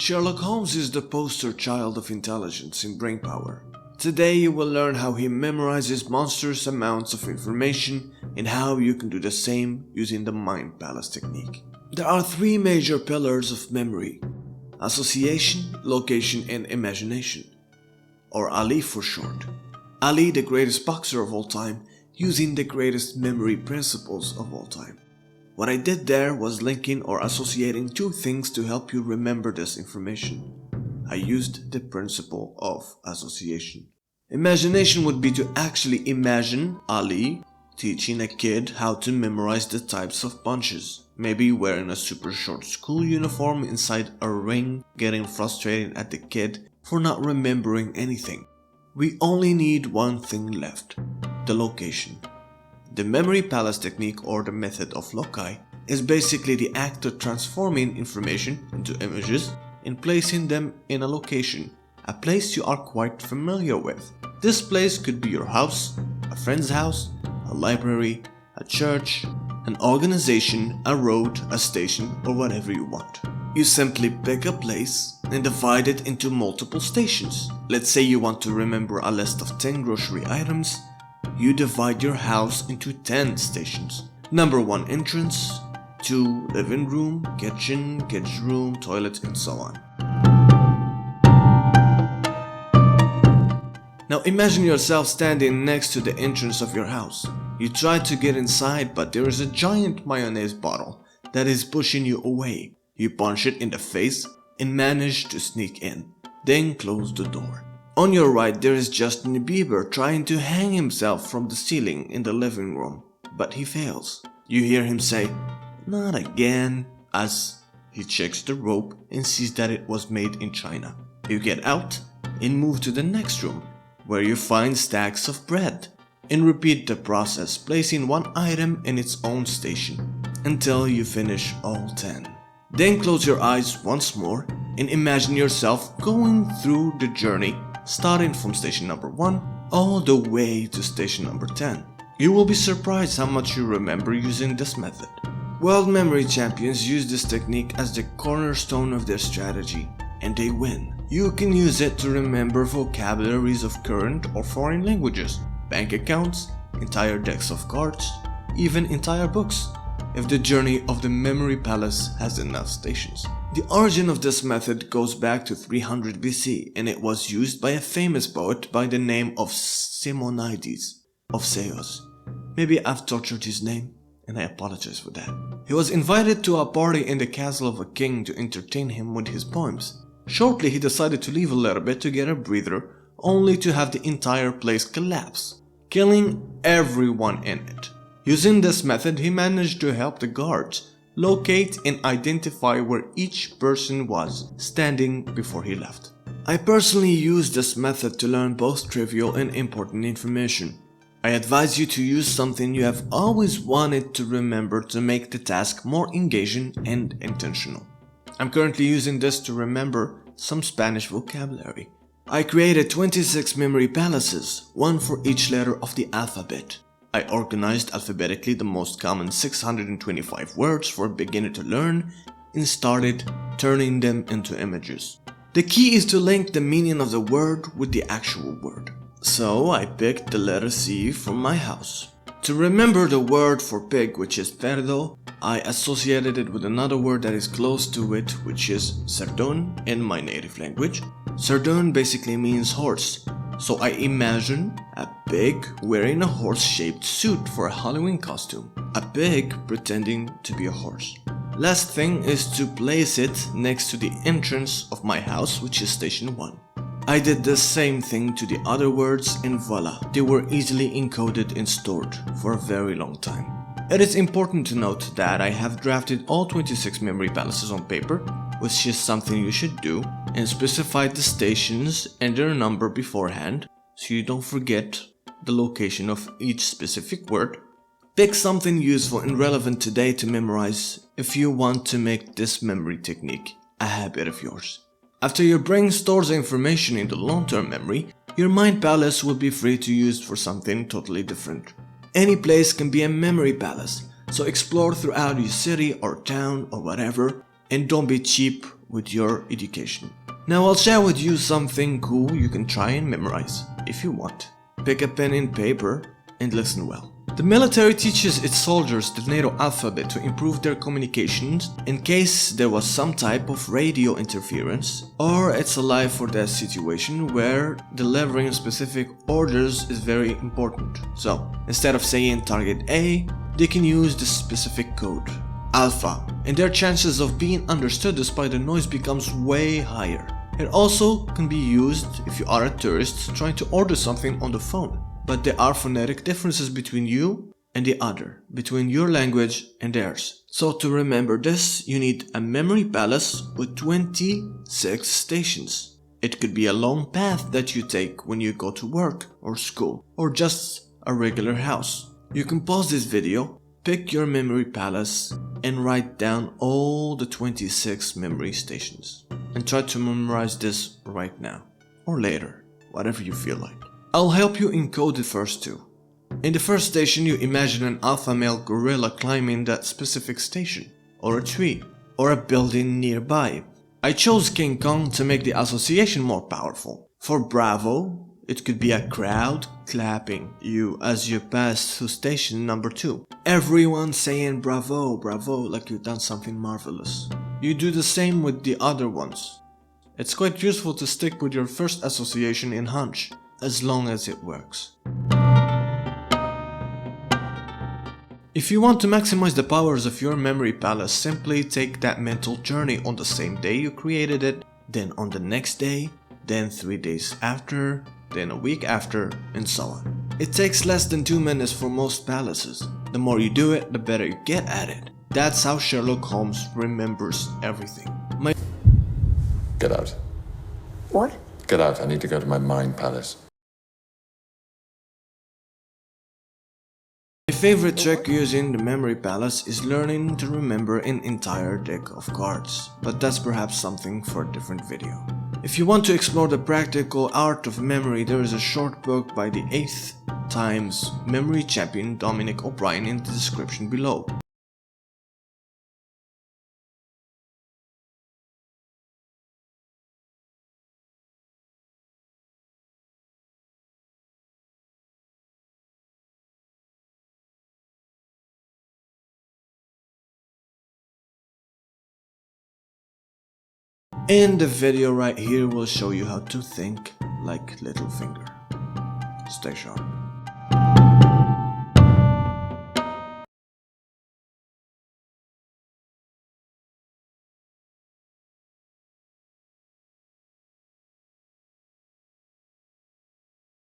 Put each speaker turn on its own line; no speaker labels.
Sherlock Holmes is the poster child of intelligence and brain power. Today you will learn how he memorizes monstrous amounts of information and how you can do the same using the Mind Palace technique. There are three major pillars of memory: association, location, and imagination, or Ali for short. Ali, the greatest boxer of all time, using the greatest memory principles of all time. What I did there was linking or associating two things to help you remember this information. I used the principle of association. Imagination would be to actually imagine Ali teaching a kid how to memorize the types of punches, maybe wearing a super short school uniform inside a ring, getting frustrated at the kid for not remembering anything. We only need one thing left: the location. The Memory Palace technique, or the method of loci, is basically the act of transforming information into images and placing them in a location, a place you are quite familiar with. This place could be your house, a friend's house, a library, a church, an organization, a road, a station, or whatever you want. You simply pick a place and divide it into multiple stations. Let's say you want to remember a list of 10 grocery items. You divide your house into 10 stations. Number 1, entrance. 2, living room, kitchen, kids' room, toilet, and so on. Now imagine yourself standing next to the entrance of your house. You try to get inside, but there is a giant mayonnaise bottle that is pushing you away. You punch it in the face and manage to sneak in, then close the door. On your right, there is Justin Bieber trying to hang himself from the ceiling in the living room, but he fails. You hear him say, "Not again," as he checks the rope and sees that it was made in China. You get out and move to the next room, where you find stacks of bread, and repeat the process, placing one item in its own station until you finish all 10. Then close your eyes once more and imagine yourself going through the journey, starting from station number 1 all the way to station number 10. You will be surprised how much you remember using this method. World memory champions use this technique as the cornerstone of their strategy, and they win. You can use it to remember vocabularies of current or foreign languages, bank accounts, entire decks of cards, even entire books, if the journey of the Memory Palace has enough stations. The origin of this method goes back to 300 BC, and it was used by a famous poet by the name of Simonides of Ceos. Maybe I've tortured his name, and I apologize for that. He was invited to a party in the castle of a king to entertain him with his poems. Shortly he decided to leave a little bit to get a breather, only to have the entire place collapse, killing everyone in it. Using this method, he managed to help the guards locate and identify where each person was standing before he left. I personally use this method to learn both trivial and important information. I advise you to use something you have always wanted to remember to make the task more engaging and intentional. I'm currently using this to remember some Spanish vocabulary. I created 26 memory palaces, one for each letter of the alphabet. I organized alphabetically the most common 625 words for a beginner to learn and started turning them into images. The key is to link the meaning of the word with the actual word. So I picked the letter C from my house. To remember the word for pig, which is cerdo, I associated it with another word that is close to it, which is cerdón in my native language. Cerdón basically means horse. So I imagine a pig wearing a horse-shaped suit for a Halloween costume. A pig pretending to be a horse. Last thing is to place it next to the entrance of my house, which is station 1. I did the same thing to the other words and voila, they were easily encoded and stored for a very long time. It is important to note that I have drafted all 26 memory palaces on paper, which is something you should do, and specified the stations and their number beforehand, so you don't forget the location of each specific word. Pick something useful and relevant today to memorize if you want to make this memory technique a habit of yours. After your brain stores the information into long-term memory, your mind palace will be free to use for something totally different. Any place can be a memory palace, so explore throughout your city or town or whatever, and don't be cheap with your education. Now I'll share with you something cool you can try and memorize, if you want. Pick a pen and paper and listen well. The military teaches its soldiers the NATO alphabet to improve their communications in case there was some type of radio interference, or it's a life or death situation where delivering specific orders is very important. So instead of saying target A, they can use the specific code Alpha, and their chances of being understood despite the noise becomes way higher. It also can be used if you are a tourist trying to order something on the phone, but there are phonetic differences between you and the other, between your language and theirs. So to remember this, you need a memory palace with 26 stations. It could be a long path that you take when you go to work or school, or just a regular house. You can pause this video, pick your memory palace, and write down all the 26 memory stations. And try to memorize this right now, or later, whatever you feel like. I'll help you encode the first two. In the first station, you imagine an alpha male gorilla climbing that specific station, or a tree, or a building nearby. I chose King Kong to make the association more powerful. For Bravo, it could be a crowd clapping you as you pass through station number 2. Everyone saying bravo, bravo, like you've done something marvelous. You do the same with the other ones. It's quite useful to stick with your first association in hunch, as long as it works. If you want to maximize the powers of your memory palace, simply take that mental journey on the same day you created it, then on the next day, then 3 days after, then a week after, and so on. It takes less than 2 minutes for most palaces. The more you do it, the better you get at it. That's how Sherlock Holmes remembers everything.
Get out.
What?
Get out. I need to go to my mind palace.
My favorite trick using the memory palace is learning to remember an entire deck of cards, but that's perhaps something for a different video. If you want to explore the practical art of memory, there is a short book by the 8th Times memory champion Dominic O'Brien in the description below. And the video right here will show you how to think like Littlefinger. Stay sharp.